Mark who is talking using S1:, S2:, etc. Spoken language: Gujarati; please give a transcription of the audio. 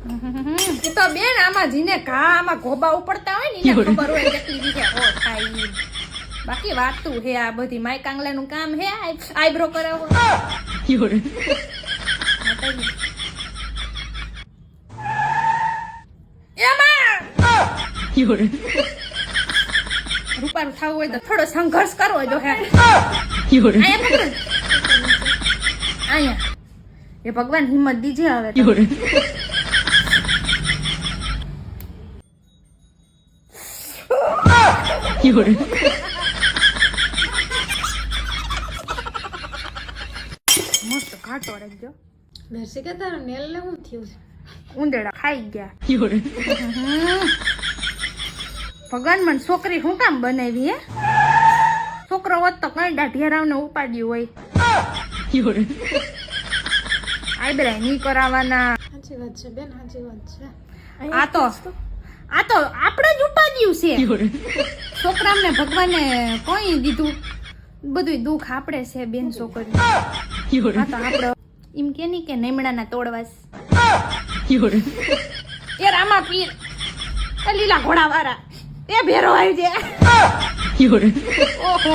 S1: એ તો બેન આમાં જીને ઘા આમાં ગોબા ઉપડતા હોય ને એને ખબર હોય કેટલી રીતે હો થાય ઈ. બાકી વાતું હે આ બધી માય કાંગલાનું કામ હે આઈબ્રો કરાવો. એમાં રૂપારું થવું હોય તો થોડો સંઘર્ષ કરવો જો હે. અહીંયા પકડો. અહીંયા એ ભગવાન હિંમત દીજે હવે તો. મસ્ત ઘાટો રાખજો.
S2: દર્શી કે તારા નેલ ને શું થયું છે?
S1: ઉંદેડા ખાઈ ગયા. ભગવાન મને છોકરી શું કામ બનાવી હે? છોકરો હોત તો કઈ ઢેરાવને ઉપાડ્યું હોય. આઈબ્રા નહીં કરાવવાના.
S2: સાચી વાત છે બેન, સાચી વાત છે.
S1: આ તો આપણે જ ઉપાડ્યું છે. છોકરાને ભગવાને કોઈ દીધું બધું દુઃખ આપણે છે બેન છોકરી. આ તો આપણે એમ કે નહીં કે નેમડાના તોડવાસ. એ રામા પીર એ લીલા ઘોડા વાળા એ ભેરો આવી જાય. ઓહો